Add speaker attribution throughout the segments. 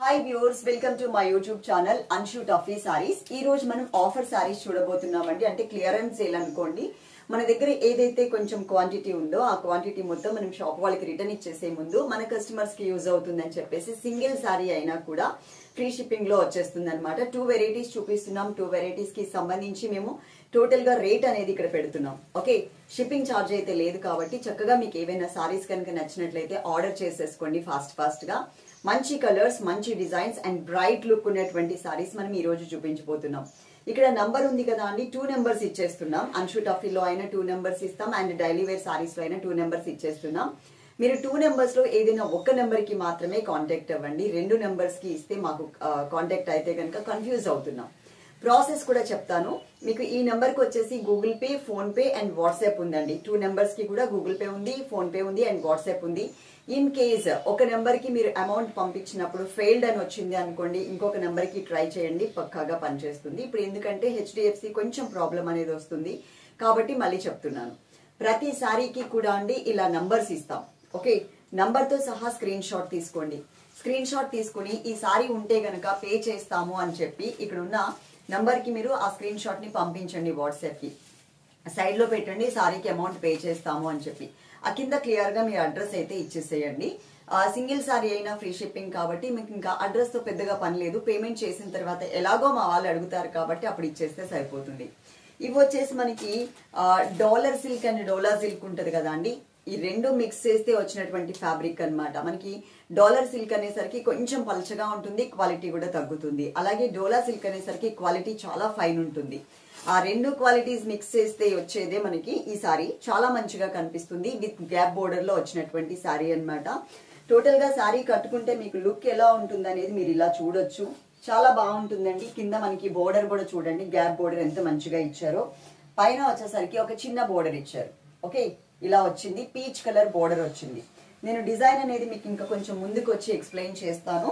Speaker 1: Hi viewers, welcome to my YouTube channel Anshu Tuffy saris. ఈ రోజు మనం ఆఫర్ సారీస్ చూడబోతున్నామండి. అంటే క్లియరెన్స్ సేల్ అనుకోండి. మన దగ్గర ఏదైతే కొంచెం క్వాంటిటీ ఉందో ఆ క్వాంటిటీ మొత్తం మనం షాప్ వాళ్ళకి రిటర్న్ ఇచ్చేసే ముందు మన కస్టమర్స్ కి యూజ్ అవుతుందని చెప్పేసి సింగిల్ సారీ అయినా కూడా ఫ్రీ షిప్పింగ్ లో వచ్చేస్తుంది అనమాట. 2 వెరైటీస్ చూపిస్తున్నాం. 2 వెరైటీస్ కి సంబంధించి మేము టోటల్ గా రేట్ అనేది ఇక్కడ పెడుతున్నాం. ఓకే, షిప్పింగ్ ఛార్జ్ అయితే లేదు కాబట్టి చక్కగా మీకు ఏవైనా సారీస్ కనుక నచ్చినట్లయితే ఆర్డర్ చేసేసుకోండి ఫాస్ట్ గా. మంచి కలర్స్, మంచి డిజైన్స్ అండ్ బ్రైట్ లుక్ ఉన్నటువంటి సారీస్ మనం ఈ రోజు చూపించబోతున్నాం. ఇక్కడ నంబర్ ఉంది కదా అండి, 2 నెంబర్స్ ఇచ్చేస్తున్నాం. అన్షు టఫీలో అయినా 2 నెంబర్స్ ఇస్తాం అండ్ డైలీ వేర్ సారీస్ లో అయినా 2 నెంబర్స్ ఇచ్చేస్తున్నాం. మీరు 2 నెంబర్స్ లో ఏదైనా ఒక నెంబర్ కి మాత్రమే కాంటాక్ట్ అవ్వండి. 2 నెంబర్స్ కి ఇస్తే మాకు కాంటాక్ట్ అయితే కనుక కన్ఫ్యూజ్ అవుతున్నాం. ప్రాసెస్ కూడా చెప్తాను మీకు. ఈ నెంబర్ కి వచ్చేసి Google pay, phone pay and WhatsApp ఉందండి. 2 నెంబర్స్ కి కూడా గూగుల్ పే ఉంది, ఫోన్ పే ఉంది అండ్ వాట్సాప్ ఉంది. ఇన్ కేస్ ఒక నెంబర్ కి మీరు అమౌంట్ పంపించినప్పుడు ఫెయిల్డ్ అని వచ్చింది అనుకోండి, ఇంకొక నెంబర్ కి ట్రై చేయండి, పక్కాగా పనిచేస్తుంది. ఇప్పుడు ఎందుకంటే హెచ్డిఎఫ్సి కొంచెం ప్రాబ్లం అనేది వస్తుంది కాబట్టి మళ్ళీ చెప్తున్నాను. ప్రతి సారీకి కూడా అండి ఇలా నంబర్స్ ఇస్తాం. ఓకే, నంబర్ తో సహా స్క్రీన్ షాట్ తీసుకోండి. స్క్రీన్ షాట్ తీసుకుని ఈ సారీ ఉంటే గనక పే చేస్తాము అని చెప్పి ఇక్కడ ఉన్న నంబర్ కి మీరు ఆ స్క్రీన్ షాట్ ని పంపించండి. వాట్సాప్ కి సైడ్ లో పెట్టండి, సారీకి అమౌంట్ పే చేస్తాము అని చెప్పి. ఆ కింద క్లియర్ గా మీ అడ్రస్ అయితే ఇచ్చేసేయండి. సింగిల్ సారీ అయినా ఫ్రీ షిప్పింగ్ కాబట్టి మీకు ఇంకా అడ్రస్ తో పెద్దగా పని లేదు. పేమెంట్ చేసిన తర్వాత ఎలాగో మా వాళ్ళు అడుగుతారు కాబట్టి అప్పుడు ఇచ్చేస్తే సరిపోతుంది. ఇవి వచ్చేసి మనకి dollar silk and dola silk ఉంటది కదా అండి, ఈ రెండు మిక్స్ చేస్తే వచ్చినటువంటి ఫ్యాబ్రిక్ అన్నమాట. మనకి డాలర్ సిల్క్ అనేసరికి కొంచెం పలచగా ఉంటుంది, క్వాలిటీ కూడా తగ్గుతుంది. అలాగే డోలా సిల్క్ అనేసరికి క్వాలిటీ చాలా ఫైన్ ఉంటుంది. ఆ 2 క్వాలిటీస్ మిక్స్ చేస్తే వచ్చేదే మనకి ఈ సారీ. చాలా మంచిగా కనిపిస్తుంది. విత్ గ్యాప్ బోర్డర్ లో వచ్చినటువంటి సారీ అన్నమాట. టోటల్ గా సారీ కట్టుకుంటే మీకు లుక్ ఎలా ఉంటుంది అనేది మీరు ఇలా చూడొచ్చు. చాలా బాగుంటుందండి. కింద మనకి బోర్డర్ కూడా చూడండి, గ్యాప్ బోర్డర్ ఎంత మంచిగా ఇచ్చారో. పైన వచ్చేసరికి ఒక చిన్న బోర్డర్ ఇచ్చారు. ఓకే, ఇలా వచ్చింది. పీచ్ కలర్ బోర్డర్ వచ్చింది. నేను డిజైన్ అనేది మీకు ఇంకా కొంచెం ముందుకు వచ్చి ఎక్స్ప్లెయిన్ చేస్తాను.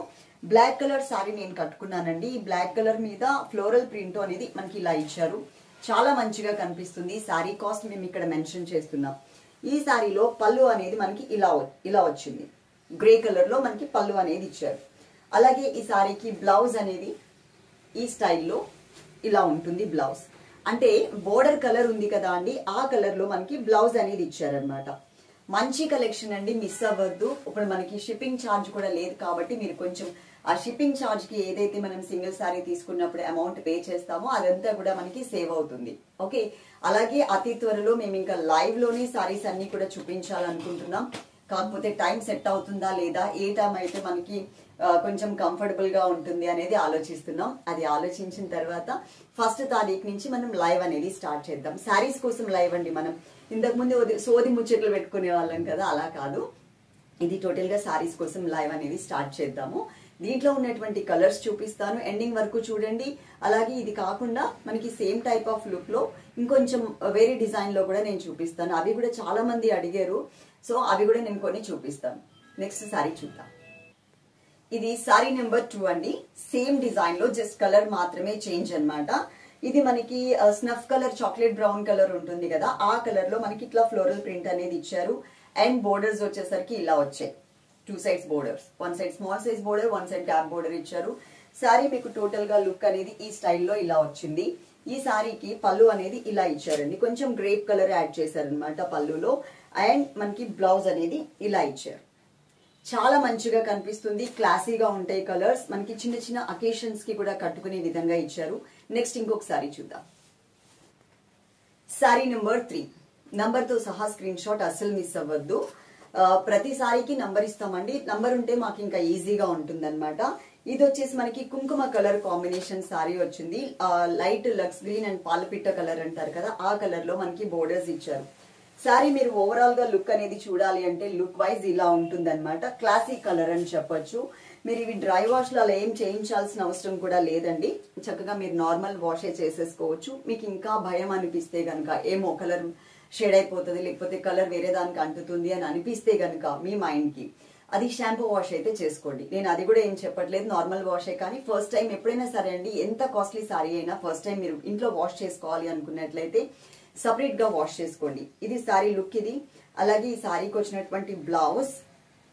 Speaker 1: బ్లాక్ కలర్ సారీ నేను కట్టుకున్నానండి. ఈ బ్లాక్ కలర్ మీద ఫ్లోరల్ ప్రింట్ అనేది మనకి ఇలా ఇచ్చారు. చాలా మంచిగా కనిపిస్తుంది. సారీ కాస్ట్ మేము ఇక్కడ మెన్షన్ చేస్తున్నాం. ఈ సారీలో పళ్ళు అనేది మనకి ఇలా వచ్చింది. గ్రే కలర్ లో మనకి పళ్ళు అనేది ఇచ్చారు. అలాగే ఈ సారీకి బ్లౌజ్ అనేది ఈ స్టైల్లో ఇలా ఉంటుంది. బ్లౌజ్ అంటే బోర్డర్ కలర్ ఉంది కదా అండి, ఆ కలర్ లో మనకి బ్లౌజ్ అనేది ఇచ్చారనమాట. మంచి కలెక్షన్ అండి, మిస్ అవ్వద్దు. ఇప్పుడు మనకి షిప్పింగ్ ఛార్జ్ కూడా లేదు కాబట్టి మీరు కొంచెం ఆ షిప్పింగ్ ఛార్జ్ కి ఏదైతే మనం సింగిల్ సారీ తీసుకున్నప్పుడు అమౌంట్ పే చేస్తామో అదంతా కూడా మనకి సేవ్ అవుతుంది. ఓకే, అలాగే అతి త్వరలో మేము ఇంకా లైవ్ లోనే సారీస్ అన్ని కూడా చూపించాలనుకుంటున్నాం. కాకపోతే టైం సెట్ అవుతుందా లేదా, ఏ టైం అయితే మనకి కొంచెం కంఫర్టబుల్ గా ఉంటుంది అనేది ఆలోచిస్తున్నాం. అది ఆలోచించిన తర్వాత 1వ తారీఖు నుంచి మనం లైవ్ అనేది స్టార్ట్ చేద్దాం. శారీస్ కోసం లైవ్ అండి. మనం ఇంతకు ముందు సోది ముచ్చట్లు పెట్టుకునే వాళ్ళం కదా, అలా కాదు. ఇది టోటల్ గా శారీస్ కోసం లైవ్ అనేది స్టార్ట్ చేద్దాము. దీంట్లో ఉన్నటువంటి కలర్స్ చూపిస్తాను, ఎండింగ్ వరకు చూడండి. అలాగే ఇది కాకుండా మనకి సేమ్ టైప్ ఆఫ్ లుక్ లో ఇంకొంచెం వేరే డిజైన్ లో కూడా నేను చూపిస్తాను. అవి కూడా చాలా మంది అడిగారు, సో అవి కూడా నేను కొన్ని చూపిస్తాను. నెక్స్ట్ సారీ చూద్దాం. ఇది సారీ నెంబర్ 2 అండి. సేమ్ డిజైన్ లో జస్ట్ కలర్ మాత్రమే చేంజ్ అన్నమాట. ఇది మనకి snuff colour, chocolate brown colour ఉంటుంది కదా, ఆ కలర్ లో మనకి ఇట్లా ఫ్లోరల్ ప్రింట్ అనేది ఇచ్చారు. అండ్ బోర్డర్స్ వచ్చేసరికి ఇలా వచ్చాయి. 2 sides borders, 1 side small size border, 1 side gap border ఇచ్చారు. సారీ మీకు టోటల్ గా లుక్ అనేది ఈ స్టైల్లో ఇలా వచ్చింది. ఈ సారీకి పళ్ళు అనేది ఇలా ఇచ్చారండి. కొంచెం గ్రేప్ కలర్ యాడ్ చేశారనమాట పళ్ళులో. అండ్ మనకి బ్లౌజ్ అనేది ఇలా ఇచ్చారు. చాలా మంచిగా కనిపిస్తుంది. క్లాసీగా ఉంటాయి కలర్స్. మనకి చిన్న చిన్న అకేషన్స్ కి కూడా కట్టుకునే విధంగా ఇచ్చారు. నెక్స్ట్ ఇంకొక సారీ చూద్దాం. Sorry number 3. నంబర్ తో సహా స్క్రీన్ షాట్ అస్సలు మిస్ అవ్వద్దు. ప్రతి సారీకి నంబర్ ఇస్తామండి. నంబర్ ఉంటే మాకు ఇంకా ఈజీగా ఉంటుంది అనమాట. ఇది వచ్చేసి మనకి కుంకుమ కలర్ కాంబినేషన్ సారీ వచ్చింది. లైట్ లక్స్ గ్రీన్ అండ్ పాలపిట్ట కలర్ అంటారు కదా, ఆ కలర్ లో మనకి బోర్డర్స్ ఇచ్చారు. సారీ మీరు ఓవరాల్ గా లుక్ అనేది చూడాలి అంటే లుక్ వైజ్ ఇలా ఉంటుంది అనమాట. క్లాసిక్ కలర్ అని చెప్పొచ్చు. మీరు ఇవి డ్రై వాష్ లో అలా ఏం చేయించాల్సిన అవసరం కూడా లేదండి. చక్కగా మీరు నార్మల్ వాషే చేసేసుకోవచ్చు. మీకు ఇంకా భయం అనిపిస్తే గనక ఏమో కలర్ షేడ్ అయిపోతుంది, లేకపోతే కలర్ వేరే దానికి అంటుతుంది అని అనిపిస్తే గనక మీ మైండ్ కి అది షాంపూ వాష్ అయితే చేసుకోండి. నేను అది కూడా ఏం చెప్పట్లేదు, నార్మల్ వాషే. కానీ ఫస్ట్ టైం ఎప్పుడైనా సరే అండి, ఎంత కాస్ట్లీ సారీ అయినా ఫస్ట్ టైం మీరు ఇంట్లో వాష్ చేసుకోవాలి అనుకున్నట్లయితే సపరేట్ గా వాష్ చేసుకోండి. ఇది సారీ లుక్ ఇది. అలాగే ఈ సారీకి వచ్చినటువంటి బ్లౌజ్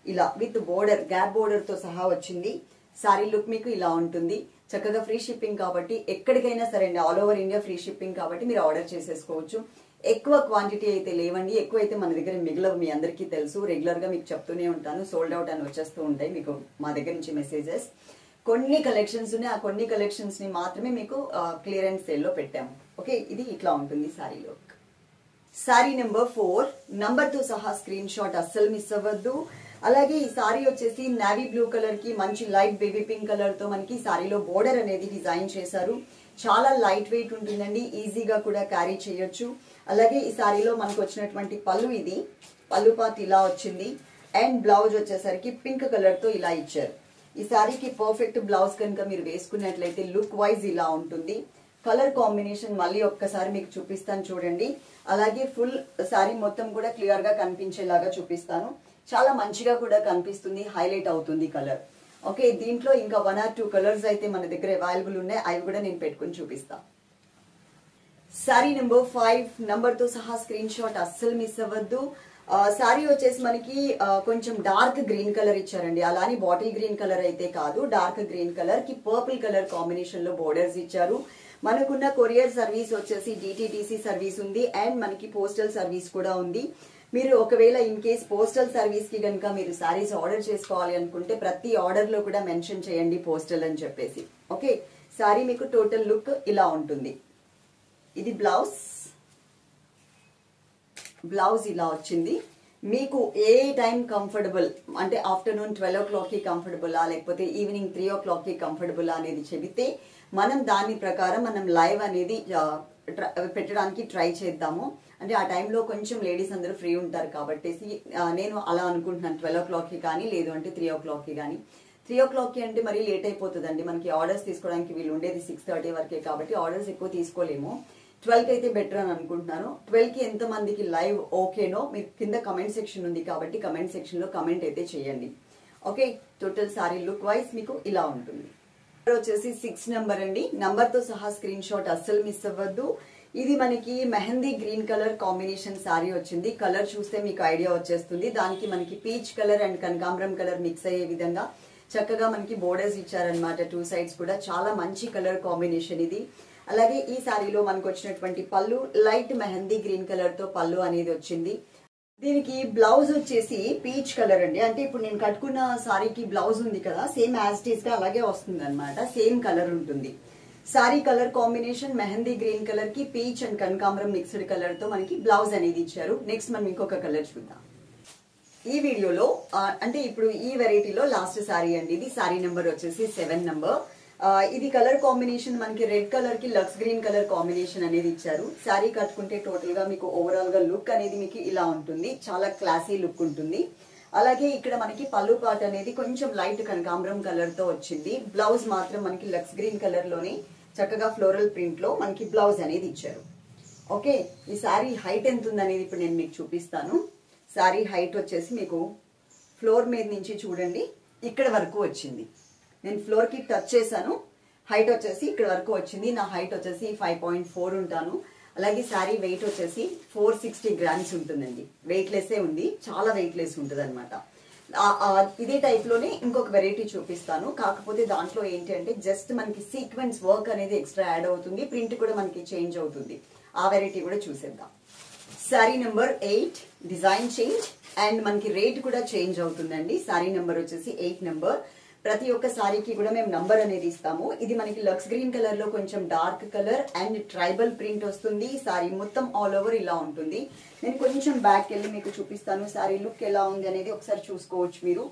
Speaker 1: ఇలా విత్ బోర్డర్, గ్యాప్ బోర్డర్ తో సహా వచ్చింది. సారీ లుక్ మీకు ఇలా ఉంటుంది. చక్కగా ఫ్రీ షిప్పింగ్ కాబట్టి ఎక్కడికైనా సరే అండి, all over India free shipping కాబట్టి మీరు ఆర్డర్ చేసేసుకోవచ్చు. ఎక్కువ క్వాంటిటీ అయితే లేవండి, ఎక్కువ అయితే మన దగ్గర మిగిలవు, మీ అందరికీ తెలుసు. రెగ్యులర్ గా మీకు చెప్తూనే ఉంటాను, సోల్డ్ అవుట్ అని వచ్చేస్తూ ఉంటాయి మీకు మా దగ్గర నుంచి మెసేజెస్. కొన్ని కలెక్షన్స్ ఉన్నాయి, ఆ కొన్ని కలెక్షన్స్ ని మాత్రమే మీకు క్లియరెన్స్ సేల్ లో పెట్టాము. ఓకే, ఇది ఇట్లా ఉంటుంది sorry look. Sorry number 4 number తో సహా స్క్రీన్ షాట్ అస్సలు మిస్ అవ్వద్దు. అలాగే ఈ సారీ వచ్చేసి నావీ బ్లూ కలర్ కి మంచి లైట్ బేబీ పింక్ కలర్ తో మనకి సారీలో బోర్డర్ అనేది డిజైన్ చేశారు. చాలా లైట్ వెయిట్ ఉంటుందండి, ఈజీగా కూడా క్యారీ చేయొచ్చు. అలాగే ఈ సారీలో మనకు వచ్చినటువంటి పళ్ళు, ఇది పళ్ళు పార్ట్ ఇలా వచ్చింది. అండ్ బ్లౌజ్ వచ్చేసరికి పింక్ కలర్ తో ఇలా ఇచ్చారు. ఈ సారీకి పర్ఫెక్ట్ బ్లౌజ్ కనుక మీరు వేసుకున్నట్లయితే లుక్ వైజ్ ఇలా ఉంటుంది. కలర్ కాంబినేషన్ మళ్ళీ ఒక్కసారి మీకు చూపిస్తాను చూడండి. అలాగే ఫుల్ సారీ మొత్తం కూడా క్లియర్ గా కనిపించేలాగా చూపిస్తాను. చాలా మంచిగా కూడా కనిపిస్తుంది, హైలైట్ అవుతుంది కలర్. ఓకే, దీంట్లో ఇంకా 1 or 2 కలర్స్ అయితే మన దగ్గర అవైలబుల్ ఉన్నాయి, అవి కూడా నేను పెట్టుకుని చూపిస్తాను. సారీ నెంబర్ 5 నంబర్ తో సహా స్క్రీన్ షాట్ అస్సలు మిస్ అవ్వద్దు. సారీ వచ్చేసి మనకి కొంచెం డార్క్ గ్రీన్ కలర్ ఇచ్చారండి, అలానే బాటిల్ గ్రీన్ కలర్ అయితే కాదు, డార్క్ గ్రీన్ కలర్ కి పర్పుల్ కలర్ కాంబినేషన్ లో బోర్డర్స్ ఇచ్చారు. మనకున్న కొరియర్ సర్వీస్ వచ్చేసి డిటిడిసి సర్వీస్ ఉంది, అండ్ మనకి పోస్టల్ సర్వీస్ కూడా ఉంది. మీరు ఒకవేళ ఇన్ కేస్ పోస్టల్ సర్వీస్ కి కనుక మీరు సారీస్ ఆర్డర్ చేసుకోవాలి అనుకుంటే ప్రతి ఆర్డర్ లో కూడా మెన్షన్ చేయండి పోస్టల్ అని చెప్పేసి. ఓకే, సారీ మీకు టోటల్ లుక్ ఇలా ఉంటుంది. ఇది బ్లౌజ్ ఇలా వచ్చింది. మీకు ఏ టైం కంఫర్టబుల్ అంటే ఆఫ్టర్నూన్ 12 o'clock కి కంఫర్టబులా లేకపోతే ఈవినింగ్ 3 o'clock కి కంఫర్టబులా అనేది చెబితే మనం దాని ప్రకారం మనం లైవ్ అనేది పెట్టడానికి ట్రై చేద్దాము. అంటే ఆ టైంలో కొంచెం లేడీస్ అందరూ ఫ్రీ ఉంటారు కాబట్టి నేను అలా అనుకుంటున్నాను 12 o'clock కి కానీ, లేదు అంటే 3 o'clock కి కానీ. 3 o'clock కి అంటే మరీ లేట్ అయిపోతుందండి, మనకి ఆర్డర్స్ తీసుకోవడానికి వీళ్ళు ఉండేది 6:30 వరకే కాబట్టి ఆర్డర్స్ ఎక్కువ తీసుకోలేము. 12 కి అయితే బెటర్ అని అనుకుంటున్నాను. 12 కి ఎంత మందికి లైవ్ ఓకేనో మీకు కింద కమెంట్ సెక్షన్ ఉంది కాబట్టి కమెంట్ సెక్షన్ లో కమెంట్ అయితే చేయండి. Okay, total sorry look wise మీకు ఇలా ఉంటుంది. వచ్చేసి 6 నెంబర్ అండి, నంబర్ తో సహా స్క్రీన్ షాట్ అస్సలు మిస్ అవ్వద్దు. ఇది మనకి mehndi green colour combination saree వచ్చింది. కలర్ చూస్తే మీకు ఐడియా వచ్చేస్తుంది. దానికి మనకి పీచ్ కలర్ అండ్ కనకాంబరం కలర్ మిక్స్ అయ్యే విధంగా చక్కగా మనకి బోర్డర్స్ ఇచ్చారనమాట, 2 sides కూడా. చాలా మంచి కలర్ కాంబినేషన్ ఇది. అలాగే ఈ సారీలో మనకు వచ్చినటువంటి పళ్ళు లైట్ మెహందీ గ్రీన్ కలర్ తో పళ్ళు అనేది వచ్చింది. దీనికి బ్లౌజ్ వచ్చేసి పీచ్ కలర్ అండి, అంటే ఇప్పుడు నేను కట్టుకున్న సారీకి బ్లౌజ్ ఉంది కదా, సేమ్ యాజ్ ఇట్ ఈస్ గా అలాగే వస్తుంది అనమాట, సేమ్ కలర్ ఉంటుంది. Sorry colour combination mehndi green colour కి పీచ్ అండ్ కనకాంబరం మిక్స్డ్ కలర్ తో మనకి బ్లౌజ్ అనేది ఇచ్చారు. నెక్స్ట్ మనం ఇంకొక కలర్ చూద్దాం. ఈ వీడియోలో అంటే ఇప్పుడు ఈ వెరైటీలో లాస్ట్ సారీ అండి ఇది. సారీ నెంబర్ వచ్చేసి 7 నెంబర్. ఇది కలర్ కాంబినేషన్ మనకి రెడ్ కలర్ కి లక్స్ గ్రీన్ కలర్ కాంబినేషన్ అనేది ఇచ్చారు. శారీ కట్టుకుంటే టోటల్ గా మీకు ఓవరాల్ గా లుక్ అనేది మీకు ఇలా ఉంటుంది, చాలా క్లాసీ లుక్ ఉంటుంది. అలాగే ఇక్కడ మనకి పళ్ళు పార్ట్ అనేది కొంచెం లైట్ కనకాంబరం కలర్ తో వచ్చింది. బ్లౌజ్ మాత్రం మనకి లక్స్ గ్రీన్ కలర్ లోని చక్కగా ఫ్లోరల్ ప్రింట్ లో మనకి బ్లౌజ్ అనేది ఇచ్చారు. ఓకే, ఈ శారీ హైట్ ఎంత ఉంది అనేది ఇప్పుడు నేను మీకు చూపిస్తాను. శారీ హైట్ వచ్చేసి మీకు ఫ్లోర్ మీద నుంచి చూడండి ఇక్కడ వరకు వచ్చింది. నేను ఫ్లోర్ కి టచ్ చేశాను, హైట్ వచ్చేసి ఇక్కడ వరకు వచ్చింది. నా హైట్ వచ్చేసి 5.4 ఉంటాను. అలాగే శారీ వెయిట్ వచ్చేసి 460 grams ఉంటుందండి. వెయిట్ లెస్సే ఉంది, చాలా వెయిట్ లెస్ ఉంటుంది అనమాట. ఇదే టైప్ లోనే ఇంకొక వెరైటీ చూపిస్తాను. కాకపోతే దాంట్లో ఏంటి అంటే జస్ట్ మనకి సీక్వెన్స్ వర్క్ అనేది ఎక్స్ట్రా యాడ్ అవుతుంది, ప్రింట్ కూడా మనకి చేంజ్ అవుతుంది. ఆ వెరైటీ కూడా చూసేద్దాం. Sari number 8 design change and మనకి రేట్ కూడా చేంజ్ అవుతుందండి. శారీ నెంబర్ వచ్చేసి 8 నెంబర్. ప్రతి ఒక్క సారీకి కూడా మేము నంబర్ అనేది ఇస్తాము. ఇది మనకి లక్స్ గ్రీన్ కలర్ లో కొంచెం dark colour and tribal print వస్తుంది. సారీ మొత్తం ఆల్ ఓవర్ ఇలా ఉంటుంది. నేను కొంచెం బ్యాక్ వెళ్ళి మీకు చూపిస్తాను సారీ లుక్ ఎలా ఉంది అనేది ఒకసారి చూసుకోవచ్చు మీరు.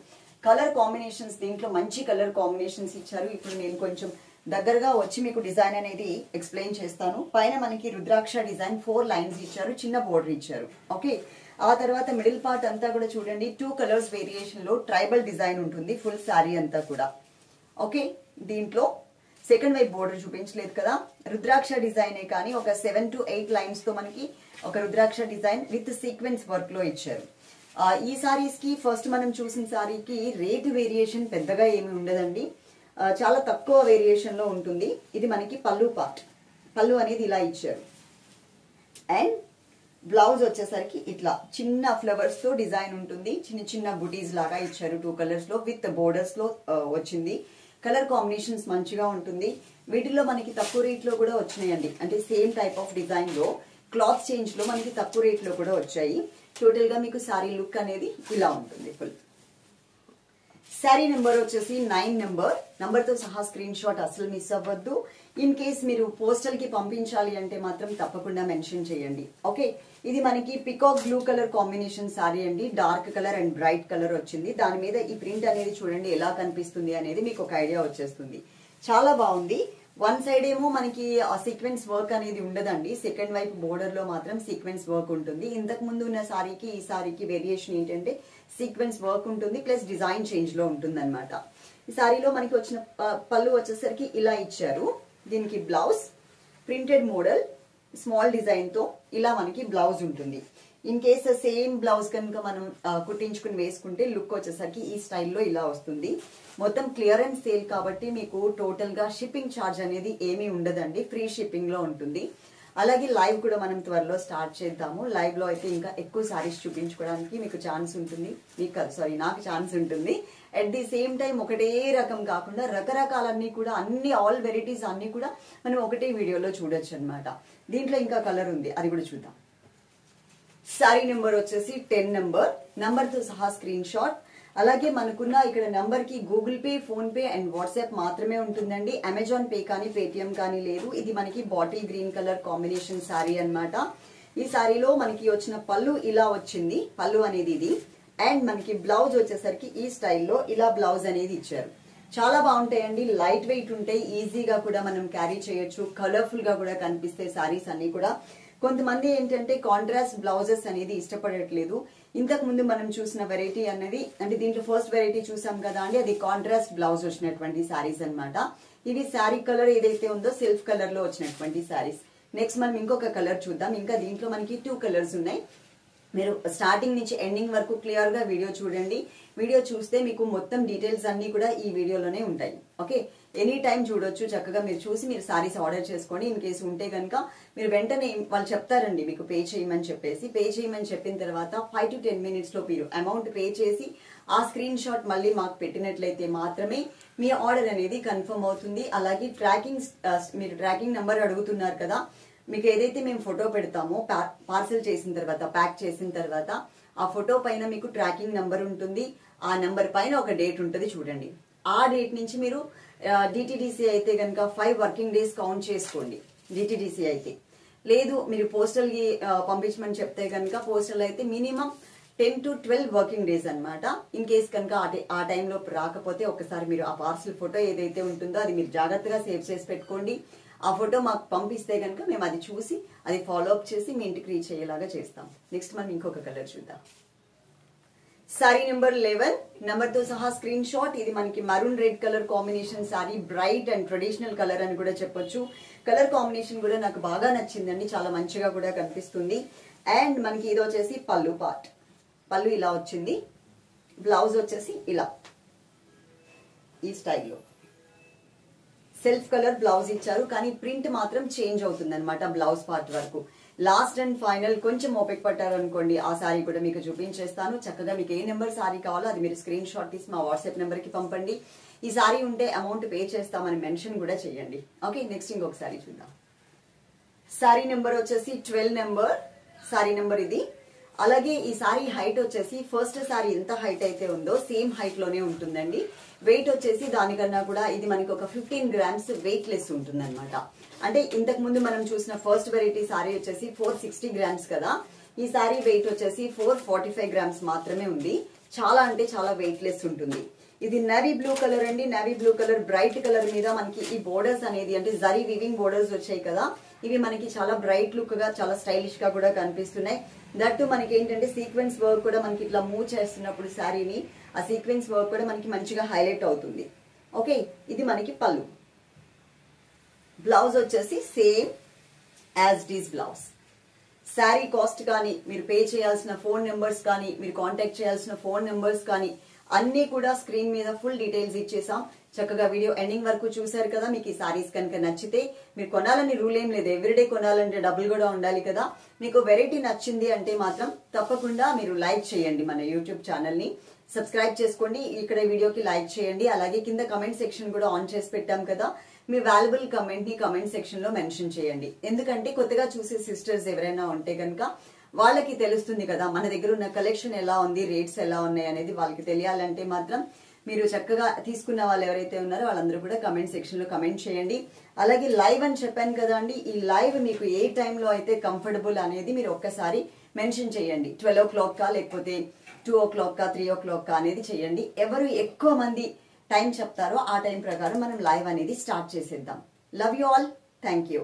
Speaker 1: కలర్ కాంబినేషన్స్ దీంట్లో మంచి కలర్ కాంబినేషన్స్ ఇచ్చారు. ఇప్పుడు నేను కొంచెం దగ్గరగా వచ్చి మీకు డిజైన్ అనేది ఎక్స్ప్లెయిన్ చేస్తాను. పైన మనకి రుద్రాక్ష డిజైన్ 4 lines ఇచ్చారు, చిన్న బోర్డర్ ఇచ్చారు. ఓకే, ఆ తర్వాత మిడిల్ పార్ట్ అంతా కూడా చూడండి 2 colors వేరియేషన్ లో ట్రైబల్ డిజైన్ ఉంటుంది ఫుల్ శారీ అంతా కూడా. ఓకే, దీంట్లో సెకండ్ వైపు బోర్డర్ చూపించలేదు కదా, రుద్రాక్ష డిజైనే కానీ ఒక 7 to 8 lines తో మనకి ఒక రుద్రాక్ష డిజైన్ విత్ సీక్వెన్స్ వర్క్ లో ఇచ్చారు. ఈ సారీస్ కి ఫస్ట్ మనం చూసిన సారీకి రేట్ వేరియేషన్ పెద్దగా ఏమి ఉండదండి, చాలా తక్కువ వేరియేషన్ లో ఉంటుంది. ఇది మనకి పళ్ళు పార్ట్, పళ్ళు అనేది ఇలా ఇచ్చారు. అండ్ బ్లౌజ్ వచ్చేసరికి ఇట్లా చిన్న ఫ్లవర్స్ తో డిజైన్ ఉంటుంది, చిన్న చిన్న బుటీస్ లాగా ఇచ్చారు. 2 colors లో విత్ బోర్డర్స్ లో వచ్చింది. కలర్ కాంబినేషన్స్ మంచిగా ఉంటుంది. వీటిలో మనకి తక్కువ రేట్ లో కూడా వచ్చినాయండి. అంటే సేమ్ టైప్ ఆఫ్ డిజైన్ లో క్లాత్ చేంజ్ లో మనకి తక్కువ రేట్ లో కూడా వచ్చాయి. టోటల్ గా మీకు సారీ లుక్ అనేది ఇలా ఉంటుంది. ఫుల్ శారీ నెంబర్ వచ్చేసి 9 నెంబర్ తో సహా స్క్రీన్ షాట్ అసలు మిస్ అవ్వద్దు. ఇన్ కేస్ మీరు పోస్టల్ కి పంపించాలి అంటే మాత్రం తప్పకుండా మెన్షన్ చేయండి. ఓకే, ఇది మనకి peacock blue colour combination saree అండి. Dark colour and bright colour వచ్చింది. దాని మీద ఈ ప్రింట్ అనేది చూడండి ఎలా కనిపిస్తుంది అనేది మీకు ఒక ఐడియా వచ్చేస్తుంది. చాలా బాగుంది. వన్ సైడ్ ఏమో మనకి ఆ సీక్వెన్స్ వర్క్ అనేది ఉండదండి. సెకండ్ వైపు బోర్డర్ లో మాత్రం సీక్వెన్స్ వర్క్ ఉంటుంది. ఇంతకు ముందు ఉన్న సారీకి ఈ సారీకి వేరియేషన్ ఏంటంటే సీక్వెన్స్ వర్క్ ఉంటుంది ప్లస్ డిజైన్ చేంజ్ లో ఉంటుంది అనమాట. ఈ సారీలో మనకి వచ్చిన పళ్ళు వచ్చేసరికి ఇలా ఇచ్చారు. దీనికి blouse printed model small design తో ఇలా మనకి బ్లౌజ్ ఉంటుంది. ఇన్ కేస్ సేమ్ బ్లౌజ్ కనుక మనం కుట్టించుకుని వేసుకుంటే లుక్ వచ్చేసరికి ఈ స్టైల్లో ఇలా వస్తుంది. మొత్తం క్లియరెన్స్ సేల్ కాబట్టి మీకు టోటల్ గా షిప్పింగ్ ఛార్జ్ అనేది ఏమీ ఉండదండి. ఫ్రీ షిప్పింగ్ లో ఉంటుంది. అలాగే లైవ్ కూడా మనం త్వరలో స్టార్ట్ చేద్దాము. లైవ్ లో అయితే ఇంకా ఎక్కువ సారీస్ చూపించుకోవడానికి మీకు ఛాన్స్ ఉంటుంది. నాకు ఛాన్స్ ఉంటుంది. అట్ ది సేమ్ టైం ఒకటే రకం కాకుండా రకరకాలన్నీ కూడా ఆల్ వెరైటీస్ అన్ని కూడా మనం ఒకటే వీడియోలో చూడొచ్చు అనమాట. దీంట్లో ఇంకా కలర్ ఉంది, అది కూడా చూద్దాం. సారీ నెంబర్ వచ్చేసి 10 నెంబర్ తో సహా స్క్రీన్ షాట్. అలాగే మనకున్న ఇక్కడ నంబర్ కి Google pay, phone pay and WhatsApp మాత్రమే ఉంటుందండి. అమెజాన్ పే కానీ పేటిఎం కానీ లేదు. ఇది మనకి bottle green colour combination sorry అన్నమాట. ఈ సారీలో మనకి వచ్చిన పళ్ళు ఇలా వచ్చింది. పళ్ళు అనేది ఇది. అండ్ మనకి బ్లౌజ్ వచ్చేసరికి ఈ స్టైల్లో ఇలా బ్లౌజ్ అనేది ఇచ్చారు. చాలా బాగుంటాయండి. లైట్ వెయిట్ ఉంటాయి. ఈజీగా కూడా మనం క్యారీ చేయొచ్చు. కలర్ఫుల్ గా కూడా కనిపిస్తే సారీస్ అన్ని కూడా. కొంతమంది ఏంటంటే కాంట్రాస్ట్ బ్లౌజెస్ అనేది ఇష్టపడట్లేదు. ఇంతకు ముందు మనం చూసిన వెరైటీ అనేది అంటే దీంట్లో ఫస్ట్ వెరైటీ చూసాం కదా అండి, అది కాంట్రాస్ట్ బ్లౌజ్ వచ్చినటువంటి సారీస్ అన్నమాట. ఇవి శారీ కలర్ ఏదైతే ఉందో సెల్ఫ్ కలర్ లో వచ్చినటువంటి సారీస్. నెక్స్ట్ మనం ఇంకొక కలర్ చూద్దాం. ఇంకా దీంట్లో మనకి 2 కలర్స్ ఉన్నాయి. మీరు స్టార్టింగ్ నుంచి ఎండింగ్ వరకు క్లియర్ గా వీడియో చూడండి. వీడియో చూస్తే మీకు మొత్తం డీటెయిల్స్ అన్ని కూడా ఈ వీడియోలోనే ఉంటాయి. ఓకే, ఎనీ టైం చూడొచ్చు. చక్కగా మీరు చూసి మీరు సారీస్ ఆర్డర్ చేసుకోండి. ఇన్ కేసు ఉంటే కనుక మీరు వెంటనే వాళ్ళు చెప్తారండి మీకు పే చేయమని చెప్పేసి. పే చేయమని చెప్పిన తర్వాత 5 to 10 minutes లో మీరు అమౌంట్ పే చేసి ఆ స్క్రీన్ షాట్ మళ్ళీ మాకు పెట్టినట్లయితే మాత్రమే మీ ఆర్డర్ అనేది కన్ఫర్మ్ అవుతుంది. అలాగే మీరు ట్రాకింగ్ నెంబర్ అడుగుతున్నారు కదా, మీకు ఏదైతే మేము ఫోటో పెడతామో పార్సల్ చేసిన తర్వాత ప్యాక్ చేసిన తర్వాత ఆ ఫోటో పైన మీకు ట్రాకింగ్ నంబర్ ఉంటుంది. ఆ నంబర్ పైన ఒక డేట్ ఉంటుంది చూడండి. ఆ డేట్ నుంచి మీరు డిటిడిసి అయితే కనుక 5 వర్కింగ్ డేస్ కౌంట్ చేసుకోండి. డిటిడిసి అయితే లేదు, మీరు పోస్టల్ కి పంపించమని చెప్తే కనుక పోస్టల్ అయితే మినిమం 10 to 12 వర్కింగ్ డేస్ అనమాట. ఇన్ కేస్ కనుక ఆ టైంలో రాకపోతే ఒకసారి మీరు ఆ పార్సల్ ఫోటో ఏదైతే ఉంటుందో అది మీరు జాగ్రత్తగా సేవ్ చేసి పెట్టుకోండి. ఆ ఫోటో మాకు పంపిస్తే కనుక మేము అది చూసి అది ఫాలో అప్ చేసి మీ ఇంటికి రీచ్ అయ్యేలాగా చేస్తాం. నెక్స్ట్ మనం ఇంకొక కలర్ చూద్దాం. సారీ నెంబర్ 11 నెంబర్ తో సహా స్క్రీన్ షాట్. ఇది మనకి maroon red colour combination sorry. Bright and traditional colour అని కూడా చెప్పొచ్చు. కలర్ కాంబినేషన్ కూడా నాకు బాగా నచ్చిందండి. చాలా మంచిగా కూడా కనిపిస్తుంది. అండ్ మనకి ఇది వచ్చేసి పళ్ళు పార్ట్. పళ్ళు ఇలా వచ్చింది. బ్లౌజ్ వచ్చేసి ఇలా ఈ స్టైల్లో సెల్ఫ్ కలర్ బ్లౌజ్ ఇచ్చారు. కానీ ప్రింట్ మాత్రం చేంజ్ అవుతుంది అనమాట బ్లౌజ్ పార్ట్ వరకు. లాస్ట్ అండ్ ఫైనల్ కొంచెం ఓపిక పట్టారు అనుకోండి, ఆ సారీ కూడా మీకు చూపించేస్తాను. చక్కగా మీకు ఏ నెంబర్ సారీ కావాలో అది మీరు స్క్రీన్ షాట్ తీసి మా వాట్సాప్ నెంబర్ కి పంపండి. ఈ సారీ ఉంటే అమౌంట్ పే చేస్తామని మెన్షన్ కూడా చేయండి. ఓకే, నెక్స్ట్ ఇంకొక సారీ చూద్దాం. సారీ నెంబర్ వచ్చేసి 12 సారీ నెంబర్ ఇది. అలాగే ఈ సారీ హైట్ వచ్చేసి ఫస్ట్ సారీ ఎంత హైట్ అయితే ఉందో సేమ్ హైట్ లోనే ఉంటుందండి. వెయిట్ వచ్చేసి దానికన్నా కూడా ఇది మనకి ఒక 15 grams వెయిట్ లెస్ ఉంటుంది అనమాట. అంటే ఇంతకు ముందు మనం చూసిన ఫస్ట్ వెరైటీ సారీ వచ్చేసి 460 grams కదా. ఈ సారీ వెయిట్ వచ్చేసి 445 grams మాత్రమే ఉంది. చాలా అంటే చాలా వెయిట్ లెస్ ఉంటుంది. ఇది నేవీ బ్లూ కలర్ అండి. Navy blue colour bright colour మీద మనకి ఈ బోర్డర్స్ అనేది అంటే జరీ వివింగ్ బోర్డర్స్ వచ్చాయి కదా, ఇవి మనకి చాలా బ్రైట్ లుక్ గా చాలా స్టైలిష్ గా కూడా కనిపిస్తున్నాయి. దట్టు మనకి ఏంటంటే సీక్వెన్స్ వర్క్ కూడా మనకి ఇట్లా మూవ్ చేస్తున్నప్పుడు శారీని ఆ సీక్వెన్స్ వర్క్ కూడా మనకి మంచిగా హైలైట్ అవుతుంది. ఓకే, ఇది మనకి పళ్ళు. బ్లౌజ్ వచ్చేసి same as it is blouse. Sari cost కానీ మీరు పే చేయాల్సిన ఫోన్ నెంబర్స్ కానీ మీరు కాంటాక్ట్ చేయాల్సిన ఫోన్ నెంబర్స్ కానీ అన్ని కూడా స్క్రీన్ మీద ఫుల్ డీటెయిల్స్ ఇచ్చేసాం. చక్కగా వీడియో ఎండింగ్ వరకు చూసారు కదా. మీకు ఈ సారీస్ కనుక నచ్చితే మీరు కొనాలని రూల్ ఏం లేదు. ఎవ్రీడే కొనాలంటే డబ్బులు కూడా ఉండాలి కదా. మీకు వెరైటీ నచ్చింది అంటే మాత్రం తప్పకుండా మీరు లైక్ చేయండి మన యూట్యూబ్ ఛానల్ ని. సబ్స్క్రైబ్ చేసుకోండి. ఇక్కడ వీడియోకి లైక్ చేయండి. అలాగే కింద కమెంట్ సెక్షన్ కూడా ఆన్ చేసి పెట్టాం కదా, మీ వాల్యుబుల్ కమెంట్ ని కమెంట్ సెక్షన్ లో మెన్షన్ చేయండి. ఎందుకంటే కొత్తగా చూసే సిస్టర్స్ ఎవరైనా ఉంటే కనుక వాళ్ళకి తెలుస్తుంది కదా మన దగ్గర ఉన్న కలెక్షన్ ఎలా ఉంది, రేట్స్ ఎలా ఉన్నాయి అనేది వాళ్ళకి తెలియాలంటే మాత్రం మీరు చక్కగా తీసుకున్న వాళ్ళు ఎవరైతే ఉన్నారో వాళ్ళందరూ కూడా కమెంట్ సెక్షన్ లో కమెంట్ చేయండి. అలాగే లైవ్ అని చెప్పాను కదా అండి, ఈ లైవ్ మీకు ఏ టైంలో అయితే కంఫర్టబుల్ అనేది మీరు ఒక్కసారి మెన్షన్ చేయండి. 12 o'clock కా లేకపోతే 2 o'clock కా 3 o'clock కా అనేది చేయండి. ఎవరు ఎక్కువ మంది టైం చెప్తారో ఆ టైం ప్రకారం మనం లైవ్ అనేది స్టార్ట్ చేసేద్దాం. Love you all. Thank you.